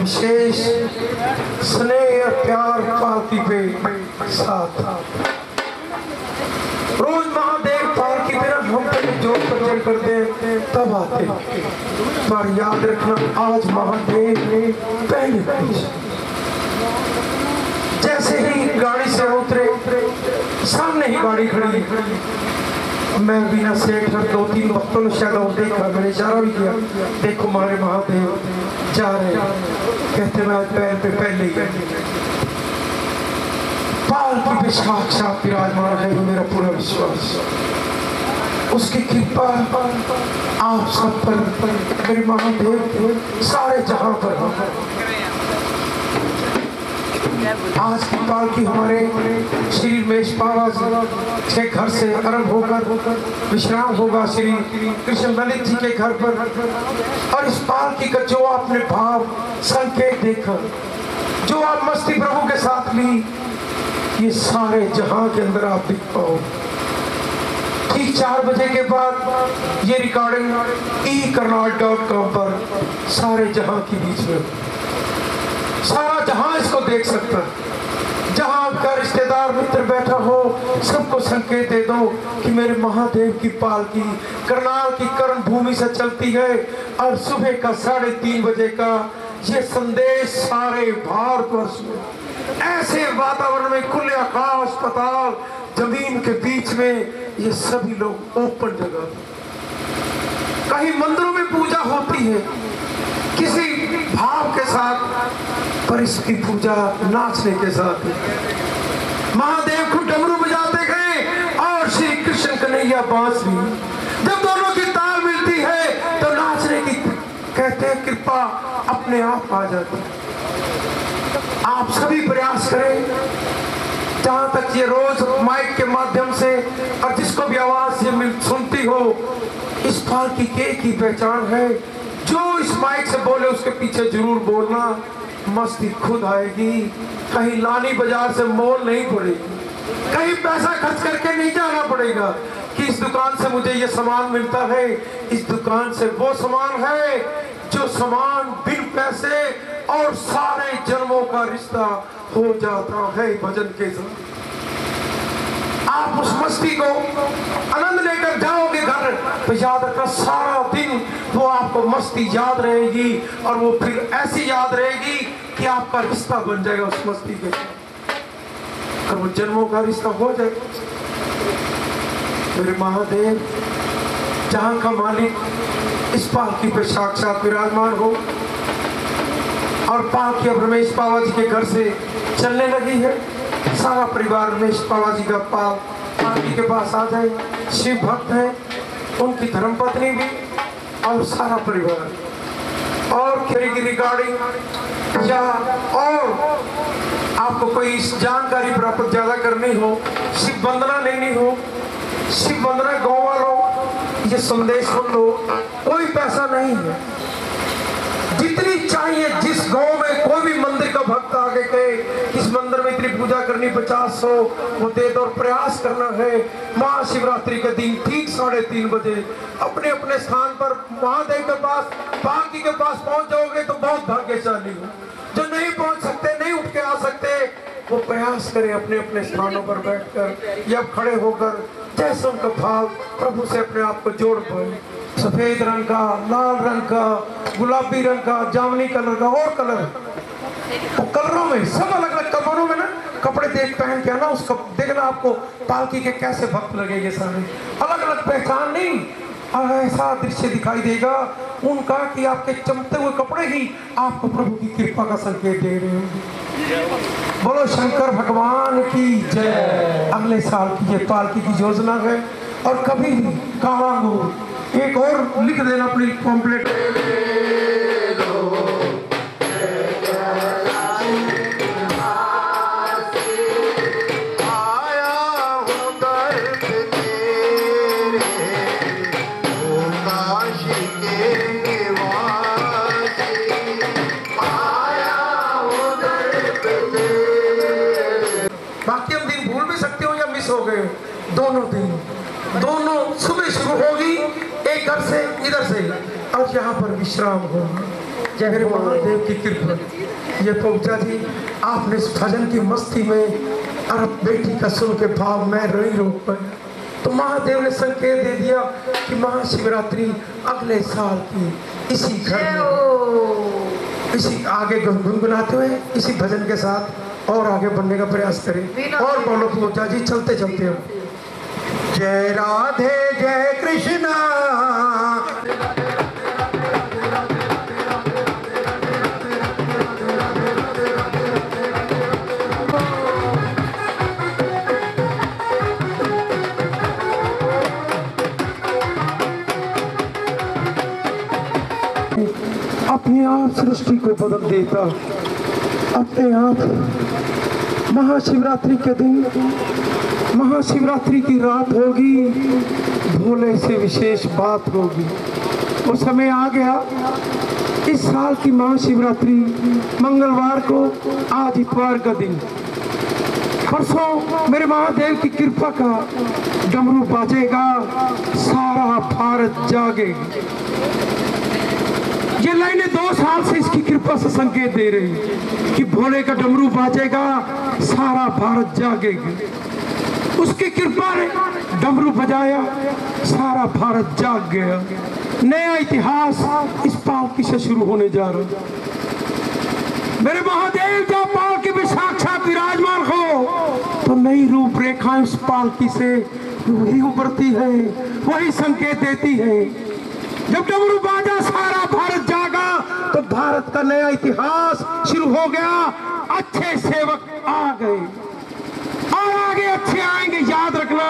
विशेष स्नेह और प्यार पालकी पे साथ रोज महादेव पालकी पे हम पहले जो प्रचार करते तब आते, पर याद रखना आज महादेव ने पहले पूछा। जैसे ही गाड़ी से उतरे सामने ही गाड़ी खड़ी, मैं बिना सेठ दो तीन वक्तों ने शायद देखा, मैंने इशारा भी किया, देखो हमारे महादेव जा रहे। कहते मैं पैर पे पहले ही पालकी पे साक्षात विराजमान है, मेरा पूरा विश्वास। उसकी कृपा आप सब पर, मेरे महादेव के सारे जहां पर। आज की पालकी हमारे श्री रमेश महाराज के घर से आरंभ होकर विश्राम होगा श्री कृष्ण ललित जी के घर पर। और इस पालकी का जो आपने भाव संकेत देखा, जो आप मस्ती प्रभु के साथ ली, ये सारे जहां के अंदर आप दिख पाओ। ठीक 4 बजे के बाद ये रिकॉर्डिंग ekarnal.com पर सारे जहां के बीच में, सारा जहां इसको देख सकता है। जहां आपका रिश्तेदार मित्र बैठा हो, सबको संकेत दे दो कि मेरे महादेव की पालकी करनाल की कर्ण भूमि से चलती है। और सुबह का 3:30 बजे का ये संदेश सारे भारतवर्ष में, ऐसे वातावरण में, खुले आकाश पाताल जमीन के बीच में, ये सभी लोग ओपन जगह, कहीं मंदिरों में पूजा होती है किसी भाव के साथ, पर इसकी पूजा नाचने के साथ। महादेव को डमरू बजाते गए और श्री कृष्ण कन्हैया बांसुरी, जब दोनों की ताल मिलती है तो नाचने की कहते हैं कृपा अपने आप आ जाती है। आप सभी प्रयास करें, जहां तक ये रोज माइक के माध्यम से और जिसको भी आवाज ये सुनती हो, इस पालकी के की पहचान है। जो इस माइक से बोले उसके पीछे जरूर बोलना, मस्ती खुद आएगी। कहीं लानी बाजार से मोल नहीं पड़ेगी, कहीं पैसा खर्च करके नहीं जाना पड़ेगा कि इस दुकान से मुझे ये सामान मिलता है। इस दुकान से वो सामान है जो सामान बिन पैसे और सारे जन्मों का रिश्ता हो जाता है भजन के साथ। आप उस मस्ती को आनंद लेकर जाओगे घर तो याद रखना सारा दिन वो आपको मस्ती याद रहेगी, और वो फिर ऐसी याद रहेगी कि आपका रिश्ता बन जाएगा उस मस्ती के साथ, और वो जन्मों का रिश्ता हो जाएगा। मेरे महादेव जहां का मालिक इस पालकी पे साक्षात विराजमान हो, और पालकी अब रमेश पावा जी के घर से चलने लगी है। सारा परिवार रमेश पावा जी का पालकी के पास आ जाए। शिव भक्त है, उनकी धर्मपत्नी भी और सारा परिवार। और खेरी की रिकॉर्डिंग या और आपको कोई जानकारी प्राप्त ज्यादा करनी हो, शिव वंदना लेनी हो, शिव वंदना गाँव वालों ये संदेश सुन लो, कोई पैसा नहीं है, जितनी चाहिए। जिस गांव में कोई भी मंदिर का भक्त आगे कहे इस मंदिर में इतनी पूजा करनी 50-100 वो दे दो, और प्रयास करना है महाशिवरात्रि के दिन ठीक 3:30 बजे अपने अपने स्थान पर महादेव के पास पालकी के पास पहुंच जाओगे तो बहुत भाग्यशाली हो। जो नहीं पहुंच सकते, नहीं उठ के आ सकते, वो प्रयास करें अपने अपने स्थानों पर बैठकर या खड़े होकर, जैसे उनका भाव प्रभु से अपने आप को जोड़ पाए। सफेद रंग का, लाल रंग का, गुलाबी रंग का, जामुनी कलर का और कलर, तो कलरों में सब अलग अलग कपड़ों में ना कपड़े देख पहन के ना उसको देखना आपको पालकी के कैसे भक्त लगेंगे, सारे अलग अलग पहचान नहीं, ऐसा दृश्य दिखाई देगा उनका कि आपके चमकते हुए कपड़े ही आपको प्रभु की कृपा का संकेत दे रहे होंगे। बोलो शंकर भगवान की जय। अगले साल की ये पालकी की योजना है, और कभी भी काला हो एक और लिख देना अपनी पॉम्पलेट। बाकी हम दिन भूल भी सकते हो या मिस हो गए, दोनों दिन, दोनों सुबह शुरू होगी एक घर से इधर से, और यहाँ पर विश्राम होगा। मेरे महादेव की कृपा। ये पहुंचा जी आपने इस भजन की मस्ती में और बेटी का सुन के भाव मैं नहीं रोक पाया, तो महादेव ने संकेत दे दिया कि महाशिवरात्रि अगले साल की इसी घर में, इसी आगे गुनगुनाते हुए इसी भजन के साथ और आगे बढ़ने का प्रयास करें। और बोलो पूजा जी चलते चलते हो। जय राधे जय कृष्णा। अपने आप सृष्टि को बदल देता, अपने आप महाशिवरात्रि के दिन, महाशिवरात्रि की रात होगी, भोले से विशेष बात होगी। वो समय आ गया। इस साल की महाशिवरात्रि मंगलवार को, आज इतवार का दिन, परसों मेरे महादेव की कृपा का डमरू बाजेगा, सारा भारत जागेगा। ये लाइनें 2 साल से इसकी कृपा से संकेत दे रही कि भोले का डमरू बाजेगा, सारा भारत जागेगा। उसकी कृपा ने डमरू बजाया, सारा भारत जाग गया। नया इतिहास इस पालकी से शुरू होने जा रहा है। मेरे महादेव जब पालकी में साक्षात विराजमान हो तो नई रूपरेखा इस पालकी से वही उभरती है, वही संकेत देती है। जब डमरू बाजा, सारा भारत जागा, तो भारत का नया इतिहास शुरू हो गया। अच्छे सेवक आ गए और आगे अच्छे आएंगे, याद रखना,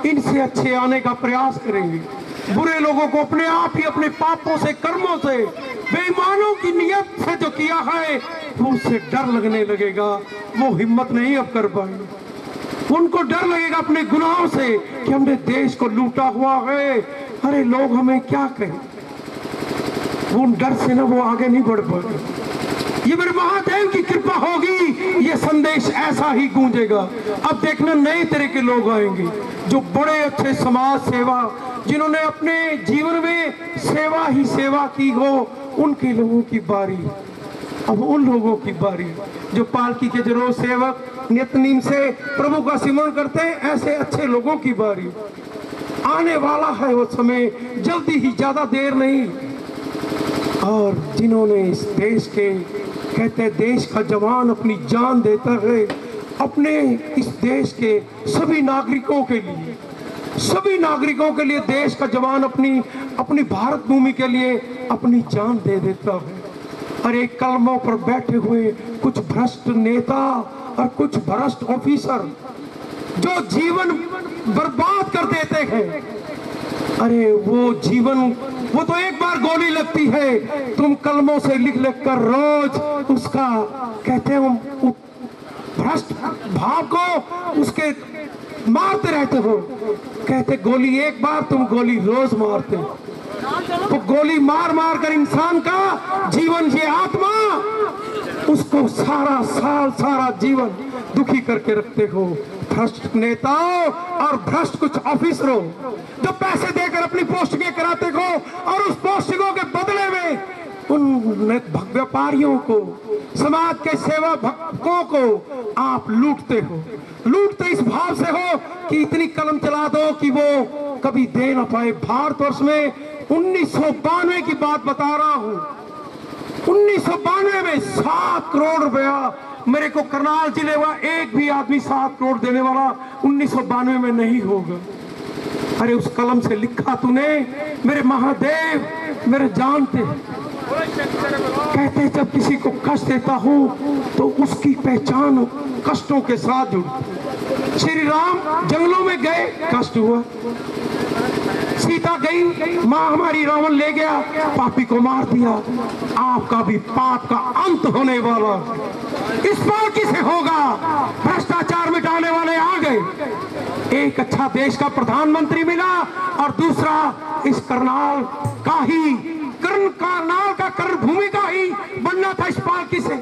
इनसे अच्छे आने का प्रयास करेंगे। बुरे लोगों को अपने आप ही अपने पापों से, कर्मों से, बेईमानों की नियत से जो किया है वो उससे डर लगने लगेगा, वो हिम्मत नहीं अब कर पाएंगे। उनको डर लगेगा अपने गुनाहों से कि हमने देश को लूटा हुआ है, अरे लोग हमें क्या कहें। उन डर से ना वो आगे नहीं बढ़ पाएंगे। ये मेरे महादेव की कृपा होगी, ये संदेश ऐसा ही गूंजेगा। अब देखना नए तरह के लोग आएंगे जो बड़े अच्छे समाज सेवा, जिन्होंने अपने जीवन में सेवा ही सेवा की हो, उनके लोगों की बारी। अब उन लोगों की बारी जो पालकी के जरूर सेवक नित्यनेम से प्रभु का सिमरण करते हैं, ऐसे अच्छे लोगों की बारी आने वाला है। वो समय जल्दी ही, ज्यादा देर नहीं। और जिन्होंने इस देश के, कहते हैं देश का जवान अपनी जान देता है अपने इस देश के सभी नागरिकों के लिए, सभी नागरिकों के लिए देश का जवान अपनी भारत भूमि के लिए अपनी जान दे देता है। और एक कलमों पर बैठे हुए कुछ भ्रष्ट नेता और कुछ भ्रष्ट ऑफिसर जो जीवन बर्बाद कर देते हैं, अरे वो जीवन, वो तो एक बार गोली लगती है, तुम कलमों से लिख लिख कर रोज उसका, कहते हैं भ्रष्ट भाव को उसके मारते रहते हो। कहते गोली एक बार, तुम गोली रोज मारते हो। तो गोली मार मार कर इंसान का जीवन, ये आत्मा, उसको सारा साल सारा जीवन दुखी करके रखते हो। भ्रष्ट नेताओं और भ्रष्ट कुछ ऑफिसरों जो पैसे देकर अपनी पोस्टिंगें कराते हो और उस पोस्टिंगों के बदले में उन व्यापारियों को, समाज के सेवा भक्तों को आप लूटते हो। लूटते इस भाव से हो कि इतनी कलम चला दो कि वो कभी दे ना पाए। भारतवर्ष में 1992 की बात बता रहा हूं, 1992 में 7 करोड़ रुपया मेरे को करनाल जिले का एक भी आदमी 7 करोड़ देने वाला 1992 में नहीं होगा। अरे उस कलम से लिखा तूने, मेरे महादेव मेरे जानते। कहते जब किसी को कष्ट देता हूं तो उसकी पहचान कष्टों के साथ जुड़ी। श्री राम जंगलों में गए, कष्ट हुआ। सीता गई, मां हमारी रावण ले गया, पापी को मार दिया। आपका भी पाप का अंत होने वाला इस पालकी से होगा। भ्रष्टाचार मिटाने वाले आ गए। एक अच्छा देश का प्रधानमंत्री मिला और दूसरा इस करनाल का ही, करनाल का कर्ण भूमि का ही बनना था इस पालकी से।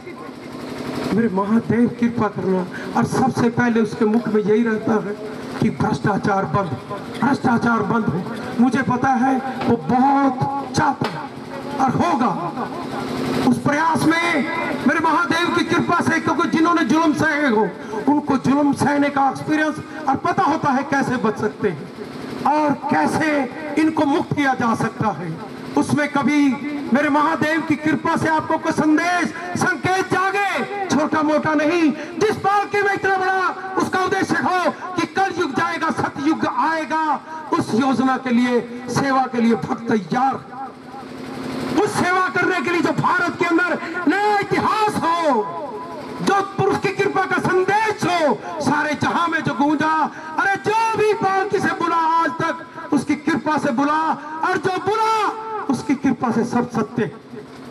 मेरे महादेव कृपा करना। और सबसे पहले उसके मुख में यही रहता है कि भ्रष्टाचार बंद, भ्रष्टाचार बंद हो। मुझे पता है वो बहुत चाहता है और होगा उस प्रयास में, मेरे महादेव की कृपा से। क्योंकि जिन्होंने जुल्म सहे हो उनको जुल्म सहने का एक्सपीरियंस और पता होता है कैसे बच सकते हैं और कैसे इनको मुक्त किया जा सकता है। उसमें कभी मेरे महादेव की कृपा से आपको कोई संदेश, संकेत जागे, छोटा मोटा नहीं। जिस पालकी में इतना बड़ा उसका उद्देश्य हो कि कल युग जाएगा, सतयुग आएगा, उस योजना के लिए, सेवा के लिए भक्त तैयार, उस सेवा करने के लिए जो भारत के अंदर नया इतिहास हो, जो पुरुष की कृपा का संदेश हो सारे जहां में जो गूंजा। अरे जो भी पालकी से बुला आज तक उसकी कृपा से बुला, और जो बुला उसकी कृपा से सब सत्य।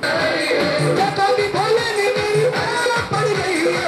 कभी भले नहीं मेरी पड़ गई है,